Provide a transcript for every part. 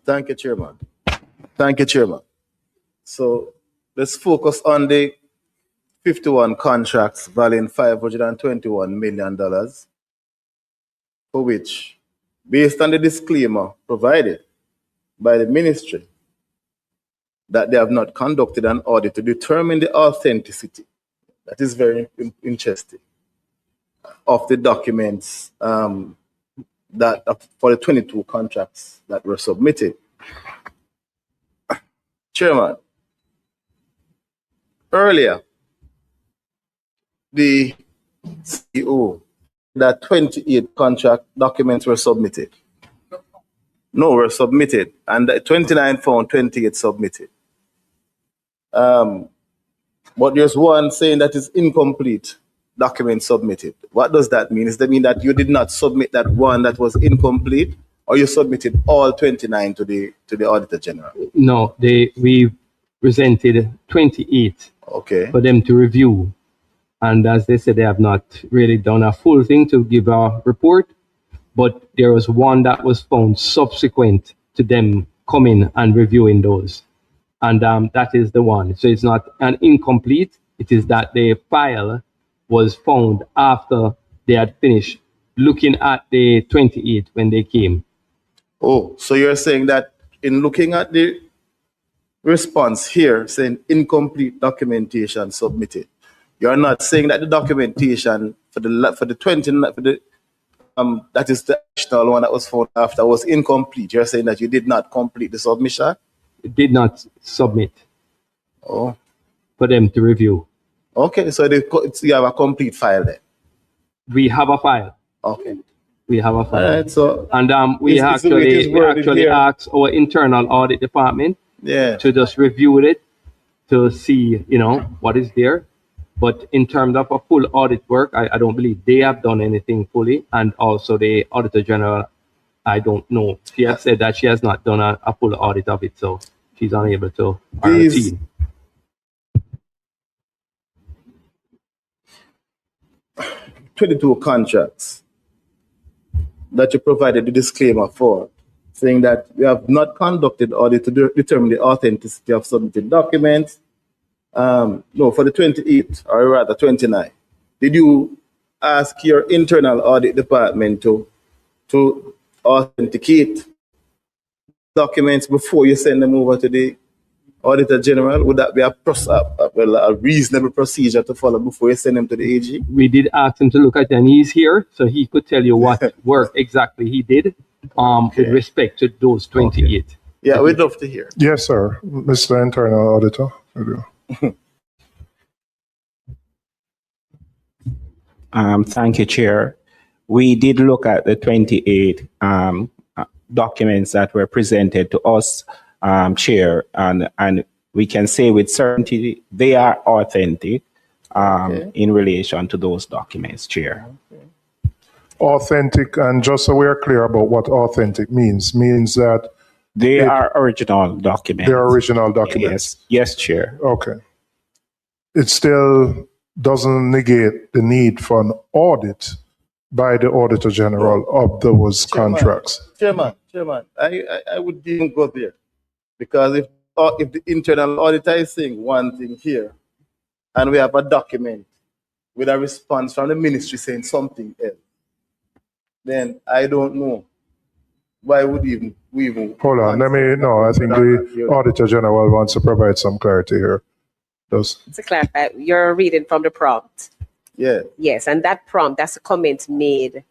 Thank you, Chairman. Thank you, Chairman. So let's focus on the 51 contracts valuing $521 million, for which, based on the disclaimer provided by the ministry, that they have not conducted an audit to determine the authenticity. That is very interesting. Of the documents that for the 22 contracts that were submitted. Chairman, earlier, the CEO that 28 contract documents were submitted. No, were submitted, and the 29 found 28 submitted. But there's one saying that is incomplete document submitted. What does that mean? Does that mean that you did not submit that one that was incomplete, or you submitted all 29 to the Auditor General? No, we presented 28 Okay. for them to review. And as they said, they have not really done a full thing to give a report, but there was one that was found subsequent to them coming and reviewing those. And that is the one. So it's not an incomplete, it is that the file was found after they had finished looking at the 28 when they came. Oh, so you're saying that in looking at the response here, saying incomplete documentation submitted, you're not saying that the documentation for the 20 that is the additional one that was found after was incomplete. You're saying that you did not complete the submission? It did not submit. Oh, for them to review. Okay, so you have a complete file there. We have a file. Okay. We have a file. All right, so and we actually asked our internal audit department to just review it to see, what is there. But in terms of a full audit work, I don't believe they have done anything fully. And also the Auditor General, I don't know. She has said that she has not done a full audit of it, so she's unable to. These 22 contracts that you provided the disclaimer for, saying that we have not conducted audit to determine the authenticity of submitted documents. No, for the 28, or rather 29. Did you ask your internal audit department to authenticate documents before you send them over to the Auditor General? Would that be a reasonable procedure to follow before you send them to the AG? We did ask him to look at it, and he's here, so he could tell you what work exactly he did with respect to those 28. Okay. Yeah, we'd love to hear. Yes, sir. Mr. Internal Auditor. Thank you, Chair. We did look at the 28 documents that were presented to us, Chair, and we can say with certainty they are authentic in relation to those documents, Chair. Okay. Authentic, and just so we're clear about what authentic means that they are original documents. They're original documents. Yes, Chair. Okay. It still doesn't negate the need for an audit by the Auditor General of those contracts. Chairman, I would even go there, because if the internal auditor is saying one thing here, and we have a document with a response from the ministry saying something else, then I don't know why would we even. Hold on, I think the Auditor General wants to provide some clarity here. To clarify, you're reading from the prompt. Yeah. Yes, and that prompt, that's a comment made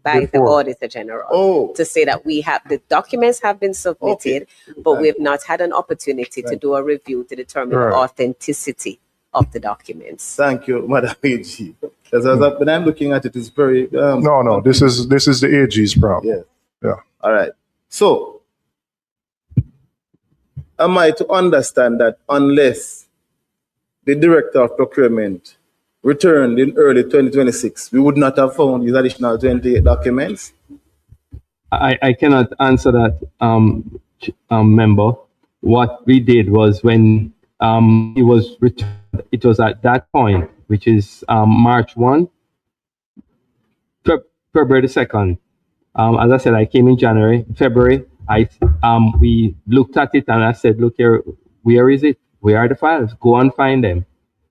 by the Auditor General to say that the documents have been submitted, but we have not had an opportunity to do a review to determine the authenticity of the documents. Thank you, Madam AG. When I'm looking at it, it's very... No, this is the AG's prompt. Yeah. All right. So, am I to understand that unless the Director of Procurement returned in early 2026, we would not have found these additional 28 documents? I cannot answer that, member. What we did was when he was returned, it was at that point, which is March 1, February 2nd. As I said, I came in February, we looked at it and I said, look here, where is it? Where are the files? Go and find them.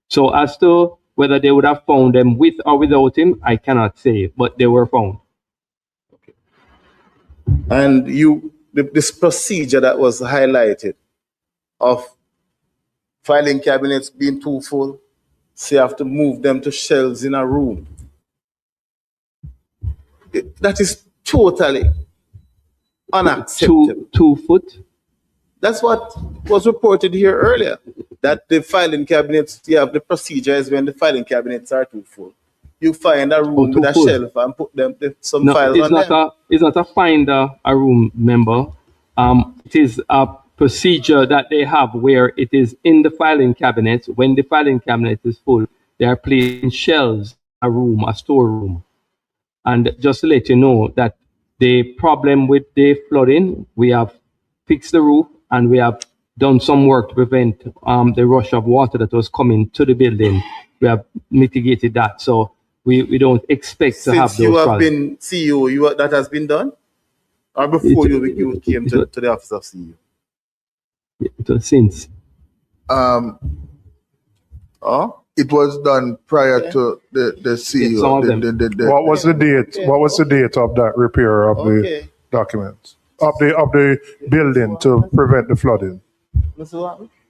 So as to whether they would have found them with or without him, I cannot say, but they were found. And this procedure that was highlighted of filing cabinets being too full, so you have to move them to shelves in a room. That is totally unacceptable. 2 foot? That's what was reported here earlier, that the filing cabinets, you have the procedure is when the filing cabinets are too full. You find a room with a shelf and put them some files on them. It's not a find a room, member. It is a procedure that they have where it is in the filing cabinet. When the filing cabinet is full, they are placing shelves, a room, a storeroom. And just to let you know that the problem with the flooding, we have fixed the roof and we have done some work to prevent the rush of water that was coming to the building. We have mitigated that. So we don't expect to have those Since you have problems. been CEO, that has been done? Or before you came to the office of CEO? It was since. It was done prior to the CEO. Some of them. What was the date? What was the date of that repair of the documents of the building to prevent the flooding?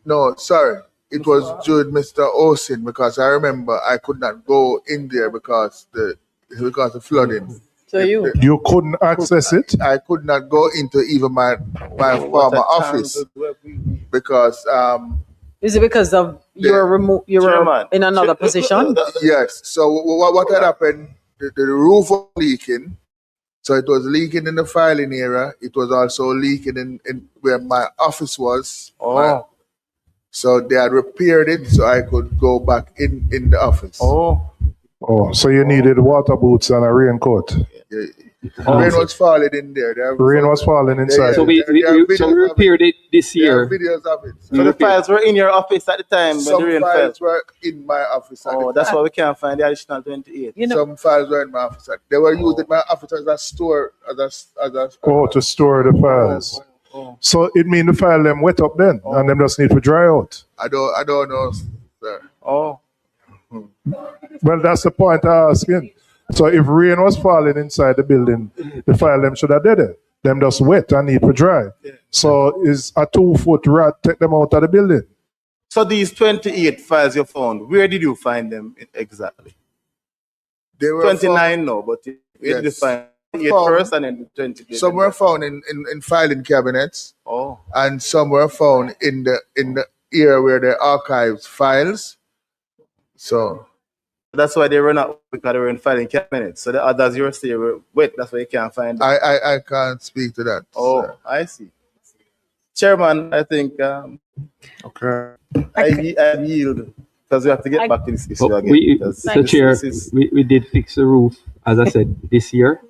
No, sorry. It was during Mr. Osin, because I remember I could not go in there because of flooding. So You couldn't access it? I could not go into even my former office because is it because of you were in another position? Yes. So what had happened? The roof was leaking. So it was leaking in the filing area. It was also leaking in where my office was. So they had repaired it so I could go back in the office. So you needed water boots and a raincoat. Rain was falling in there. Rain was falling inside. So we repaired it this year. There are videos of it. So the files were in your office at the time when Some the rain fell? files were in my office at the time. That's why we can't find the additional 28. Some files were in my office. They were used in my office as a store. To store the files. So it means the file them wet up then, and them just need to dry out. I don't know, sir. Well, that's the point I'm asking. So if rain was falling inside the building, the file them should have did it. Them just wet and need to dry. So is a 2 foot rod take them out of the building? So these 28 files you found, where did you find them exactly? They were 29 now, but where did you find it first and then the 20? Some were found in filing cabinets. And some were found in the area where they archives files. So that's why they run out, because they were in filing cabinets. So the others you were saying were wet, that's why you can't find them. I can't speak to that. Sir. I see. Chairman, I think Okay. I yield, because we have to get back to this issue again. Mr. Chair, we did fix the roof, as I said, this year.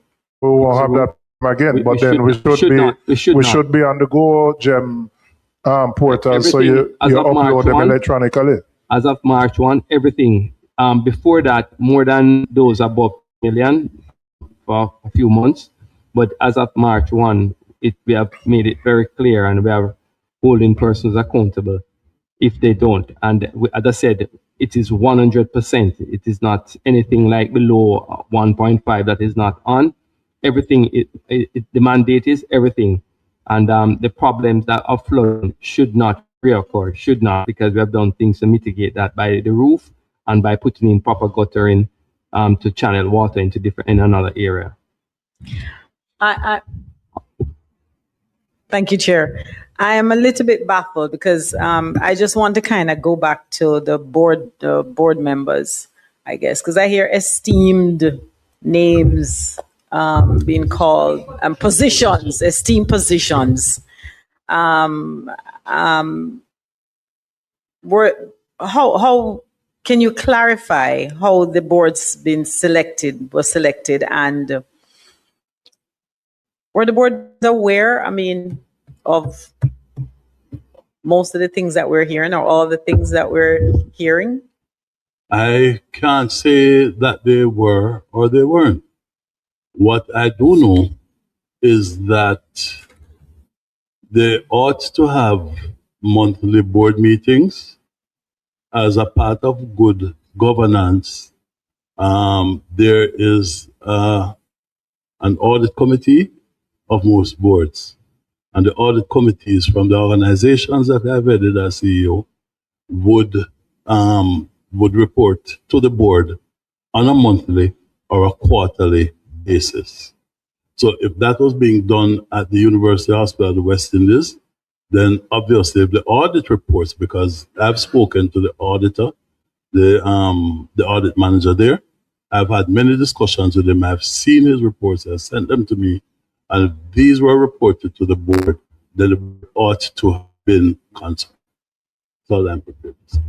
We won't have that again, but then we should be on the Go Gem portal, so you upload them electronically. As of March 1, everything. Before that, more than those above million for a few months. But as of March 1, we have made it very clear, and we are holding persons accountable if they don't. And as I said, it is 100%. It is not anything like below 1.5 that is not on. Everything, the mandate is everything. And the problems that are flooding should not reoccur, because we have done things to mitigate that by the roof and by putting in proper guttering to channel water in another area. Thank you, Chair. I am a little bit baffled because I just want to kind of go back to the board members, I guess, because I hear esteemed names being called and esteemed positions. How can you clarify how the board's was selected, and were the board aware, of most of the things that we're hearing, or all the things that we're hearing? I can't say that they were or they weren't. What I do know is that they ought to have monthly board meetings as a part of good governance. There is an audit committee of most boards, and the audit committees from the organizations that I've headed as CEO would report to the board on a monthly or a quarterly basis. So if that was being done at the University Hospital of the West Indies, then obviously if the audit reports, because I've spoken to the auditor, the audit manager there, I've had many discussions with him. I've seen his reports. I've sent them to me, and if these were reported to the board, then the board ought to have been consulted. That's all I'm prepared to say.